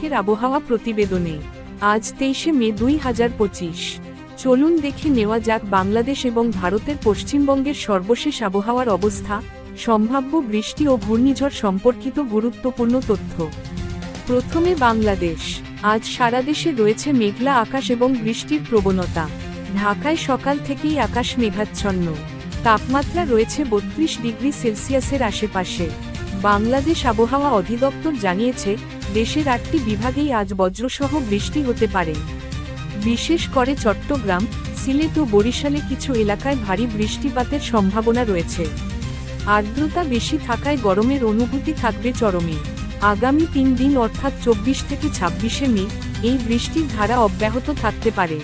আজকের আবহাওয়া প্রতিবেদনে। আজ 23শে মে 2025। চলুন দেখে নেওয়া যাক বাংলাদেশ এবং ভারতের পশ্চিমবঙ্গের সর্বশেষ আবহাওয়ার অবস্থা, সম্ভাব্য বৃষ্টি ও ঘূর্ণিঝড় সম্পর্কিত গুরুত্বপূর্ণ তথ্য। প্রথমে বাংলাদেশ। আজ সারা দেশে রয়েছে মেঘলা আকাশ এবং বৃষ্টির প্রবণতা। ঢাকায় সকাল থেকেই আকাশ মেঘাচ্ছন্ন। তাপমাত্রা রয়েছে 32 ডিগ্রি সেলসিয়াসের আশেপাশে। বাংলাদেশ আবহাওয়া অধিদপ্তর জানিয়েছে, দেশের 8টি বিভাগেই আজ বজ্রসহ বৃষ্টি হতে পারে। বিশেষ করে চট্টগ্রাম, সিলেট ও বরিশালে কিছু এলাকায় ভারী বৃষ্টিপাতের সম্ভাবনা রয়েছে। আর্দ্রতা বেশি থাকায় গরমের অনুভূতি থাকবে চরমে। আগামী 3 দিন অর্থাৎ 24 থেকে 26শে মে এই বৃষ্টির ধারা অব্যাহত থাকতে পারে।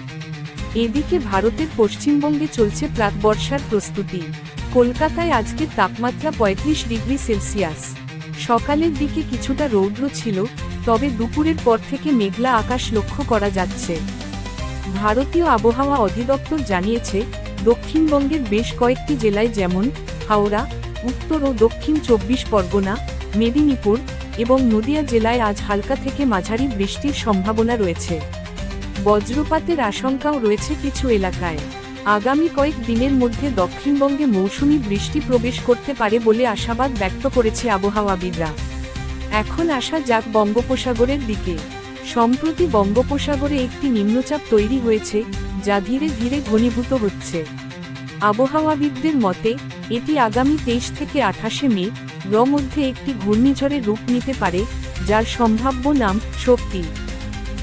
এদিকে ভারতের পশ্চিমবঙ্গে চলছে প্রাকবর্ষার প্রস্তুতি। কলকাতায় আজকের তাপমাত্রা 35 ডিগ্রি সেলসিয়াস। সকালের দিকে কিছুটা রৌদ্র ছিল, তবে দুপুরের পর থেকে মেঘলা আকাশ লক্ষ্য করা যাচ্ছে। ভারতীয় আবহাওয়া অধিদপ্তর জানিয়েছে, দক্ষিণবঙ্গের বেশ কয়েকটি জেলায় যেমন হাওড়া, উত্তর ও দক্ষিণ 24 পরগনা, মেদিনীপুর এবং নদিয়া জেলায় আজ হালকা থেকে মাঝারি বৃষ্টির সম্ভাবনা রয়েছে। বজ্রপাতের আশঙ্কাও রয়েছে কিছু এলাকায়। আগামী কয়েক দিনের মধ্যে দক্ষিণবঙ্গে মৌসুমি বৃষ্টি প্রবেশ করতে পারে বলে আশাবাদ ব্যক্ত করেছে আবহাওয়াবিদরা। এখন আসা যাক বঙ্গোপসাগরের দিকে। সম্প্রতি বঙ্গোপসাগরে একটি নিম্নচাপ তৈরি হয়েছে, যা ধীরে ধীরে ঘনীভূত হচ্ছে। আবহাওয়াবিদদের মতে, এটি আগামী 23 থেকে 28শে মে র মধ্যে একটি ঘূর্ণিঝড়ের রূপ নিতে পারে, যার সম্ভাব্য নাম শক্তি।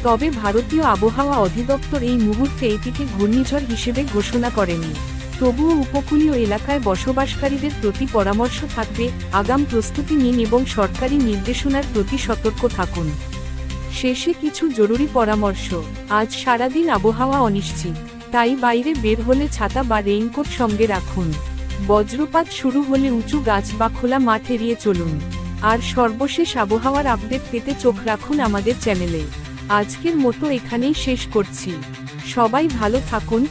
তবে ভারতীয় আবহাওয়া অধিদপ্তর এই মুহূর্তে এটিকে ঘূর্ণিঝড় হিসেবে ঘোষণা করেনি। তবুও উপকূলীয় এলাকায় বসবাসকারীদের প্রতি পরামর্শ থাকবে, আগাম প্রস্তুতি নিন এবং সরকারি নির্দেশনার প্রতি সতর্ক থাকুন। শেষে কিছু জরুরি পরামর্শ। আজ সারাদিন আবহাওয়া অনিশ্চিত, তাই বাইরে বের হলে ছাতা বা রেইনকোট সঙ্গে রাখুন। বজ্রপাত শুরু হলে উঁচু গাছ বা খোলা মাঠ এড়িয়ে চলুন। আর সর্বশেষ আবহাওয়ার আপডেট পেতে চোখ রাখুন আমাদের চ্যানেলে। আজকের মতো এখানেই শেষ করছি। সবাই ভালো থাকুন।